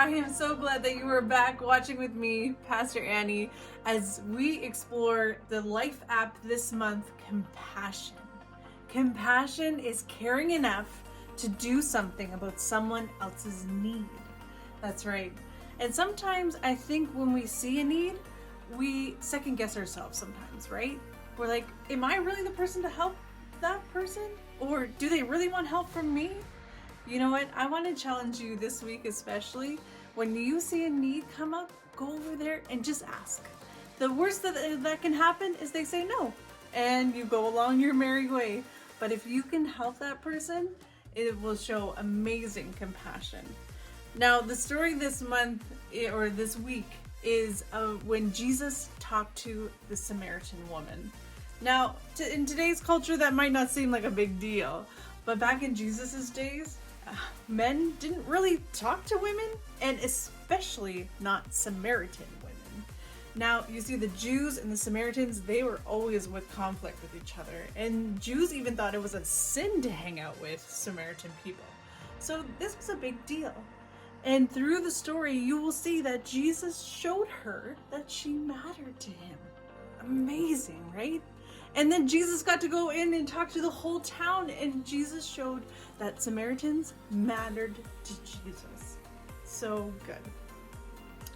I am so glad that you are back watching with me, Pastor Annie, as we explore the life app this month, Compassion. Compassion is caring enough to do something about someone else's need. That's right. And sometimes I think when we see a need, we second guess ourselves sometimes, right? We're like, am I really the person to help that person? Or do they really want help from me? You know what? I want to challenge you this week, especially when you see a need come up, go over there and just ask. The worst that can happen is they say no, and you go along your merry way. But if you can help that person, it will show amazing compassion. Now, the story this month or this week is when Jesus talked to the Samaritan woman. Now, in today's culture, that might not seem like a big deal, but back in Jesus's days, men didn't really talk to women, and especially not Samaritan women. Now, you see, the Jews and the Samaritans, they were always with conflict with each other, and Jews even thought it was a sin to hang out with Samaritan people. So this was a big deal. And through the story, you will see that Jesus showed her that she mattered to him. Amazing, right? And then Jesus got to go in and talk to the whole town, and Jesus showed that Samaritans mattered to Jesus. So good.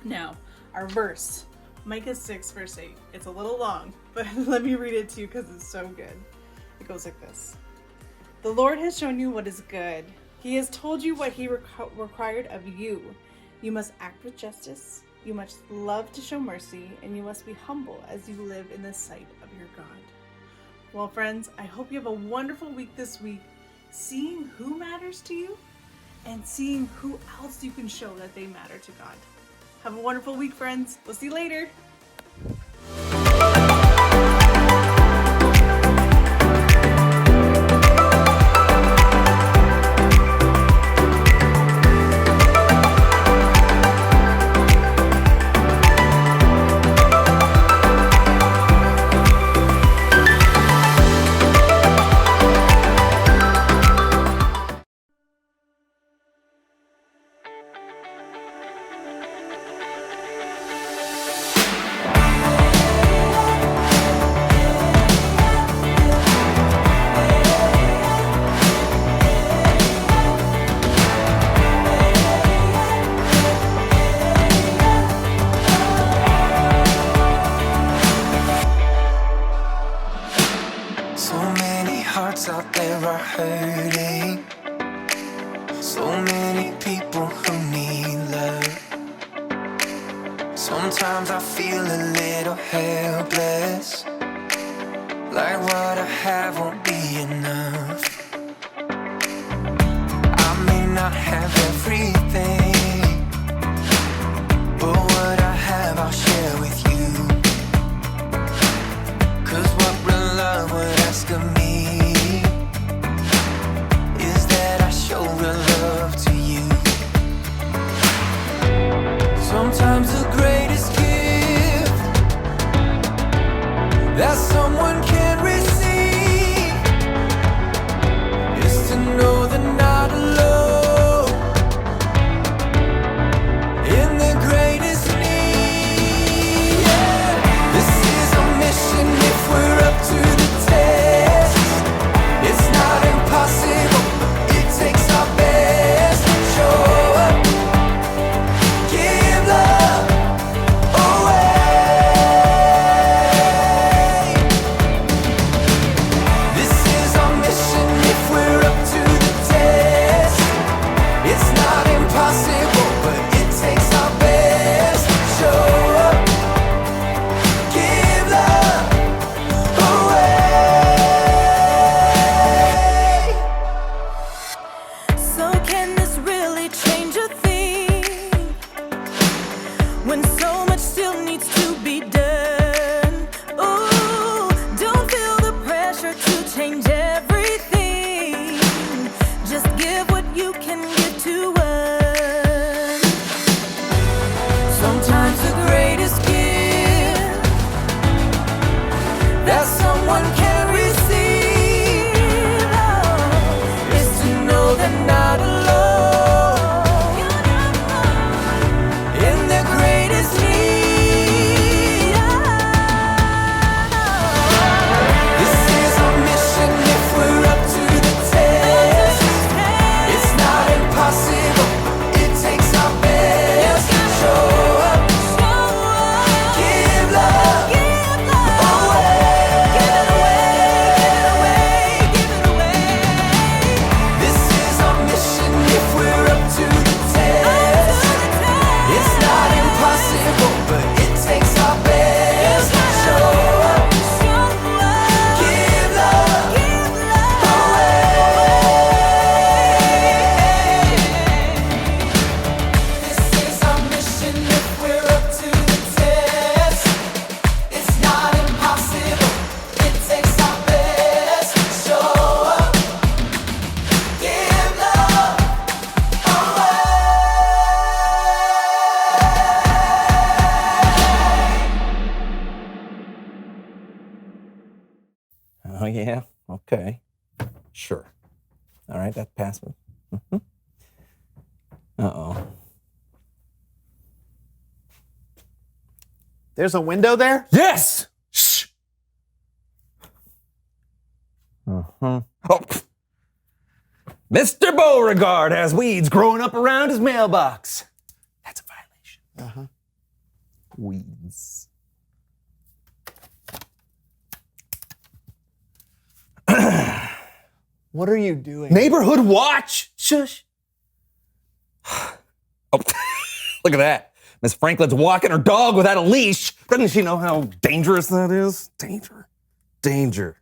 Now, our verse, Micah 6 verse 8. It's a little long, but let me read it to you because it's so good. It goes like this. The Lord has shown you what is good. He has told you what he required of you. You must act with justice. You must love to show mercy, and you must be humble as you live in the sight of your God. Well, friends, I hope you have a wonderful week this week, seeing who matters to you and seeing who else you can show that they matter to God. Have a wonderful week, friends. We'll see you later. Hearts out there are hurting. So many people who need love. Sometimes I feel a little helpless, like what I have won't be enough. I may not have everything, but what I have I'll share with you. 'Cause what real love would ask of me show real love to you. Sometimes the greatest gift that someone can receive is to know they're not alone in the greatest need. Yeah. This is a mission if we're up to the test. It's not impossible. Takes our best, show up, give love away. Oh, yeah? Okay. Sure. All right, that passed me. Mm-hmm. Uh-oh. There's a window there? Yes! Shh! Uh-huh. Oh. Mr. Beauregard has weeds growing up around his mailbox. That's a violation. Uh-huh. Weeds. What are you doing? Neighborhood watch! Shush. Oh, look at that. Miss Franklin's walking her dog without a leash. Doesn't she know how dangerous that is? Danger. Danger.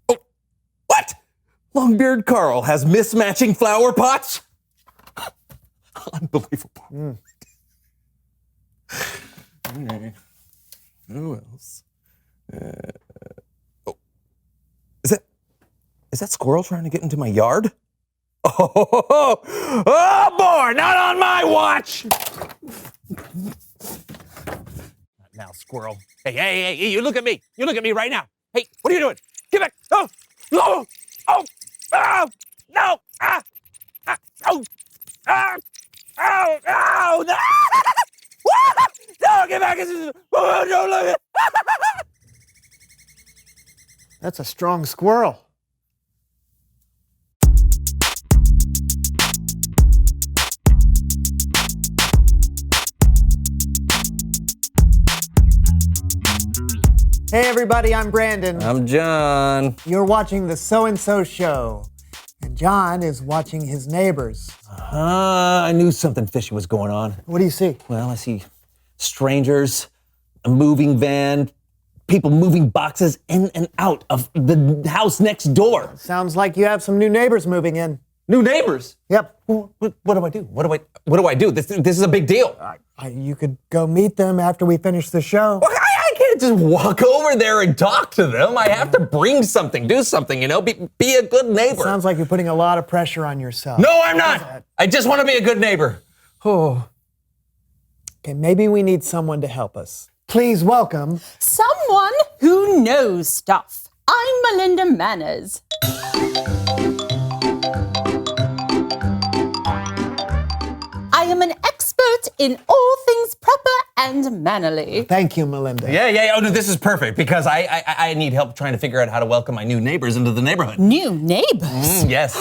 Oh, what? Longbeard Carl has mismatching flower pots? Unbelievable. Okay. Who else? Is that squirrel trying to get into my yard? Oh boy, not on my watch! Now, squirrel. Hey, you look at me. You look at me right now. Hey, what are you doing? Get back. Oh, no. Oh, no. Oh, no. No, get back. Oh, don't look at That's a strong squirrel. Hey everybody, I'm Brandon. I'm John. You're watching the So-and-So Show. And John is watching his neighbors. I knew something fishy was going on. What do you see? Well, I see strangers, a moving van, people moving boxes in and out of the house next door. Sounds like you have some new neighbors moving in. New neighbors? Yep. What do I do? What do I do? This is a big deal. You could go meet them after we finish the show. Well, I can't just walk over there and talk to them. I have to bring something, do something, be a good neighbor. Sounds like you're putting a lot of pressure on yourself. No, I'm not. I just want to be a good neighbor. Oh. Okay, maybe we need someone to help us. Please welcome someone who knows stuff. I'm Melinda Manners. I am an expert in all things proper and mannerly. Thank you, Melinda. Yeah. Oh, no, this is perfect because I need help trying to figure out how to welcome my new neighbors into the neighborhood. New neighbors? Yes.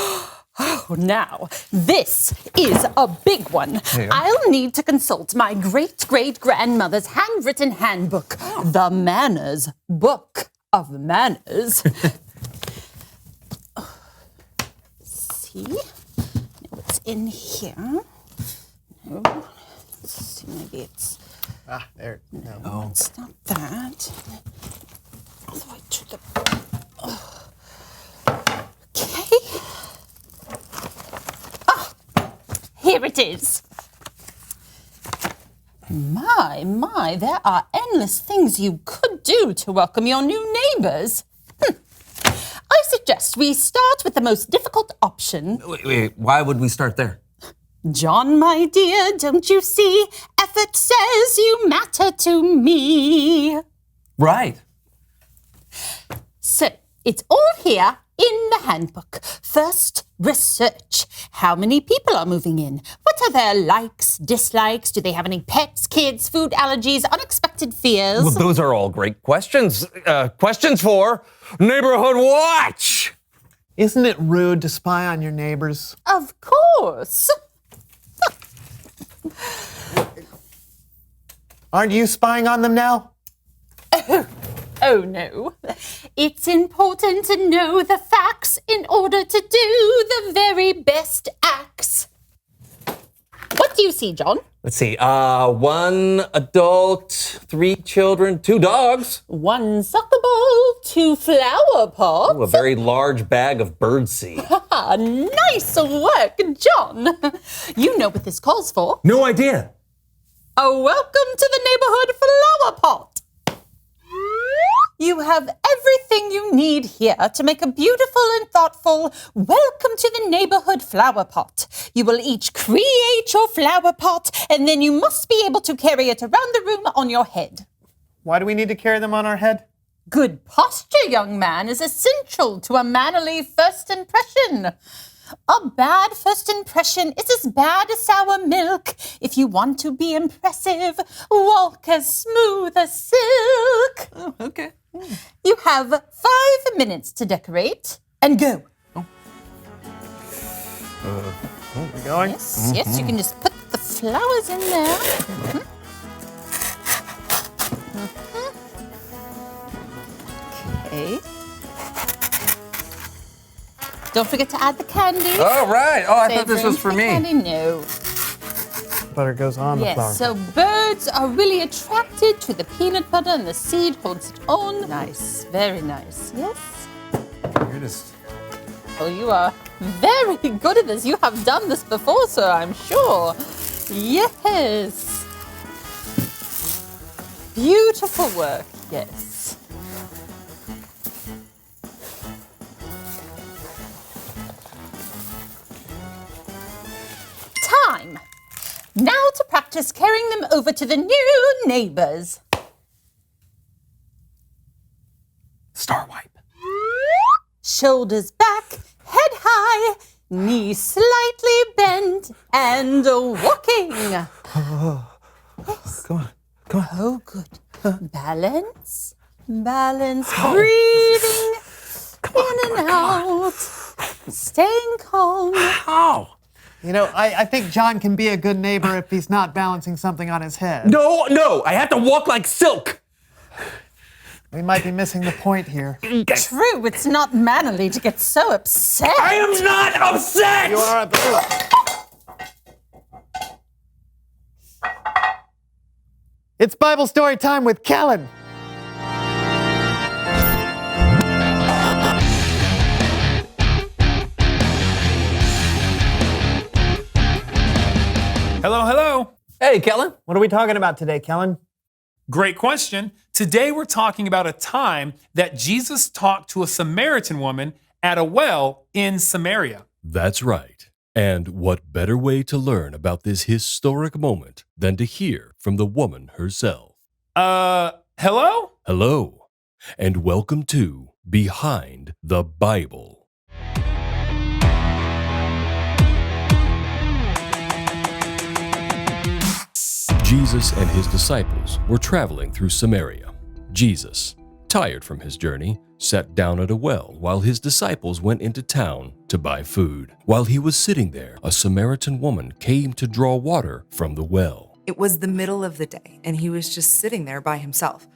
Oh, now, this is a big one. Yeah. I'll need to consult my great-great-grandmother's handwritten handbook, The Manners Book of Manners. See? What's in here? No. Let's see, maybe it's... there. No. No, it's not that. All the way to the... Okay. Here it is. My, there are endless things you could do to welcome your new neighbors. I suggest we start with the most difficult option. Wait, why would we start there? John, my dear, don't you see? Effort says you matter to me. Right. So, it's all here in the handbook. First, research. How many people are moving in? What are their likes, dislikes? Do they have any pets, kids, food allergies, unexpected fears? Well, those are all great questions. Questions for Neighborhood Watch. Isn't it rude to spy on your neighbors? Of course. Aren't you spying on them now? Oh, no. It's important to know the facts in order to do the very best acts. What do you see, John? Let's see. 1 adult, 3 children, 2 dogs. 1 soccer ball, 2 flower pots. Ooh, a very large bag of birdseed. Nice work, John. You know what this calls for. No idea. A welcome to the neighborhood flower pot. You have everything you need here to make a beautiful and thoughtful welcome to the neighborhood flower pot. You will each create your flower pot, and then you must be able to carry it around the room on your head. Why do we need to carry them on our head? Good posture, young man, is essential to a mannerly first impression. A bad first impression is as bad as sour milk. If you want to be impressive, walk as smooth as silk. Oh, okay. You have 5 minutes to decorate and go. We going? Yes, you can just put the flowers in there. Okay. Don't forget to add the candy. Oh, right. Oh, I thought this Savoring was for the me. Candy? No. Butter goes on the flower. Yes, so birds are really attracted to the peanut butter and the seed holds it on. Nice, very nice. Yes. You're just... Oh, you are very good at this. You have done this before, sir, I'm sure. Yes. Beautiful work, yes. Time. Now to practice carrying them over to the new neighbors. Star wipe. Shoulders back, head high, knees slightly bent, and walking. Come on. Come on. Oh, good. Balance, balance, breathing in and out, staying calm. Ow. You know, I think John can be a good neighbor if he's not balancing something on his head. No. I have to walk like silk. We might be missing the point here. True, it's not mannerly to get so upset. I am not upset. You are It's Bible story time with Kellen. Hello. Hey, Kellen. What are we talking about today, Kellen? Great question. Today we're talking about a time that Jesus talked to a Samaritan woman at a well in Samaria. That's right. And what better way to learn about this historic moment than to hear from the woman herself? Hello? Hello, and welcome to Behind the Bible. Jesus and his disciples were traveling through Samaria. Jesus, tired from his journey, sat down at a well while his disciples went into town to buy food. While he was sitting there, a Samaritan woman came to draw water from the well. It was the middle of the day, and he was just sitting there by himself.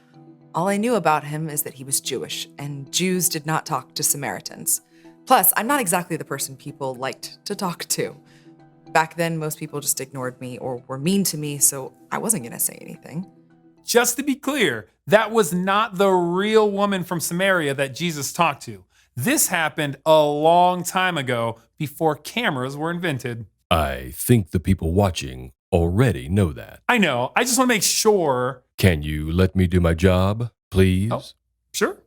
All I knew about him is that he was Jewish, and Jews did not talk to Samaritans. Plus, I'm not exactly the person people liked to talk to. Back then, most people just ignored me or were mean to me, so I wasn't going to say anything. Just to be clear, that was not the real woman from Samaria that Jesus talked to. This happened a long time ago before cameras were invented. I think the people watching already know that. I know. I just want to make sure. Can you let me do my job, please? Oh, sure.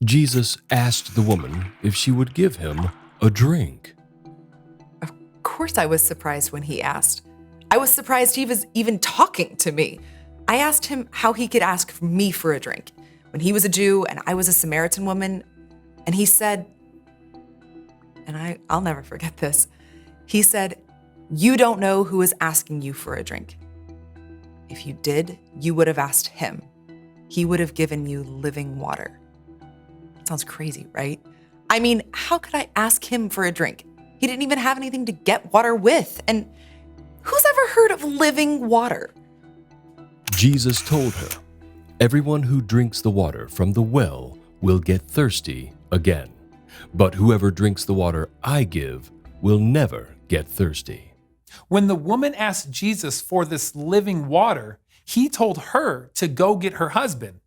Jesus asked the woman if she would give him a drink. Of course I was surprised when he asked. I was surprised he was even talking to me. I asked him how he could ask me for a drink when he was a Jew and I was a Samaritan woman. And he said, and I'll never forget this, he said, "You don't know who is asking you for a drink. If you did, you would have asked him. He would have given you living water." Sounds crazy, right? I mean, how could I ask him for a drink? He didn't even have anything to get water with. And who's ever heard of living water? Jesus told her, "Everyone who drinks the water from the well will get thirsty again. But whoever drinks the water I give will never get thirsty." When the woman asked Jesus for this living water, he told her to go get her husband.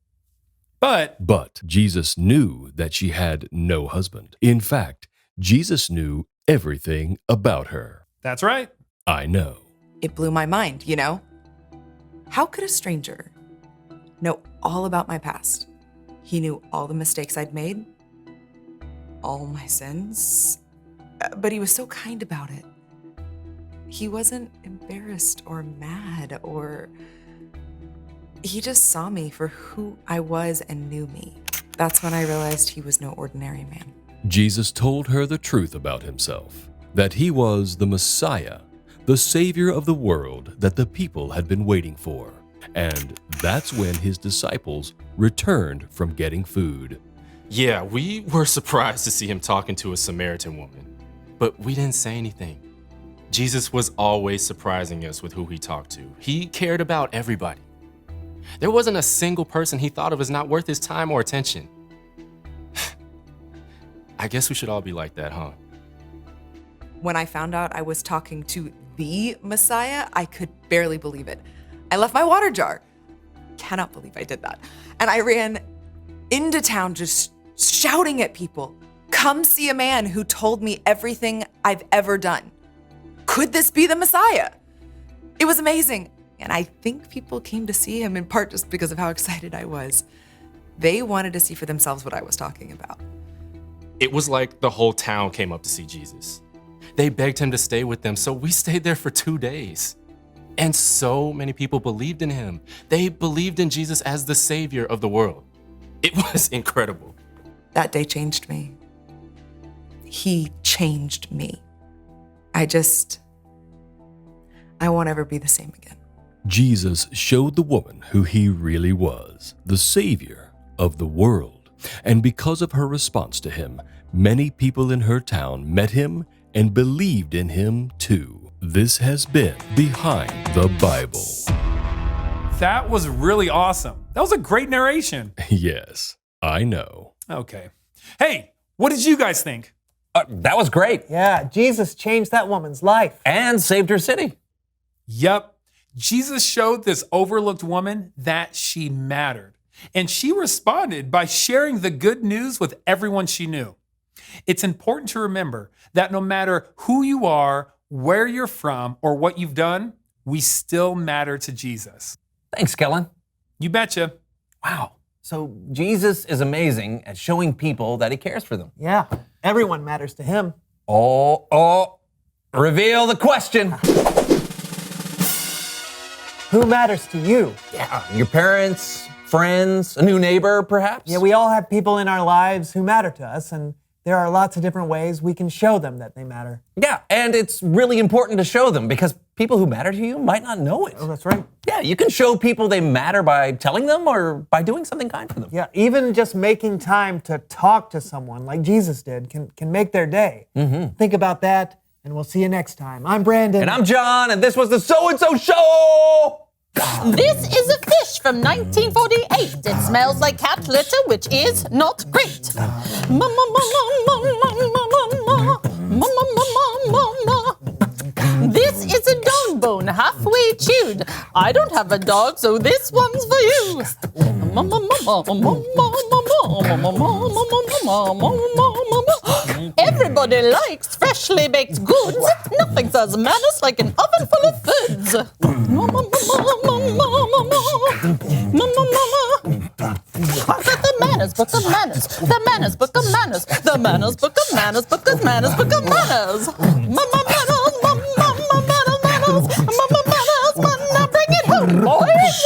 But Jesus knew that she had no husband. In fact, Jesus knew everything about her. that's right. I know. It blew my mind, you know? How could a stranger know all about my past? He knew all the mistakes I'd made, all my sins, but he was so kind about it. He wasn't embarrassed or mad or He just saw me for who I was and knew me. That's when I realized he was no ordinary man. Jesus told her the truth about himself, that he was the Messiah, the Savior of the world that the people had been waiting for. And that's when his disciples returned from getting food. Yeah, we were surprised to see him talking to a Samaritan woman, but we didn't say anything. Jesus was always surprising us with who he talked to. He cared about everybody. There wasn't a single person he thought of as not worth his time or attention. I guess we should all be like that, huh? When I found out I was talking to the Messiah, I could barely believe it. I left my water jar. Cannot believe I did that. And I ran into town just shouting at people, "Come see a man who told me everything I've ever done. Could this be the Messiah?" It was amazing. And I think people came to see him in part just because of how excited I was. They wanted to see for themselves what I was talking about. It was like the whole town came up to see Jesus. They begged him to stay with them, so we stayed there for 2 days. And so many people believed in him. They believed in Jesus as the Savior of the world. It was incredible. That day changed me. He changed me. I won't ever be the same again. Jesus showed the woman who he really was, the Savior of the world. And because of her response to him, many people in her town met him and believed in him too. This has been Behind the Bible. That was really awesome. That was a great narration. Yes, I know. Okay. Hey, what did you guys think? That was great. Yeah, Jesus changed that woman's life. And saved her city. Yep. Jesus showed this overlooked woman that she mattered. And she responded by sharing the good news with everyone she knew. It's important to remember that no matter who you are, where you're from, or what you've done, we still matter to Jesus. Thanks, Kellen. You betcha. Wow. So Jesus is amazing at showing people that he cares for them. Yeah, everyone matters to him. Oh, reveal the question. Who matters to you? Yeah, your parents, friends, a new neighbor, perhaps? Yeah, we all have people in our lives who matter to us, and there are lots of different ways we can show them that they matter. Yeah, and it's really important to show them because people who matter to you might not know it. Oh, that's right. Yeah, you can show people they matter by telling them or by doing something kind for them. Yeah, even just making time to talk to someone like Jesus did can make their day. Mm-hmm. Think about that, and we'll see you next time. I'm Brandon. And I'm John, and this was the So-and-So Show! This is a fish from 1948. It smells like cat litter, which is not great. This is a dog bone halfway chewed. I don't have a dog, so this one's for you. Everybody likes freshly baked goods. Nothing says manners like an oven full of foods. The manners book of manners. The manners book of manners. The manners book of manners. Book of manners. Book of manners. Mama manners. Mama manners. Mama manners. Now bring it home, boys.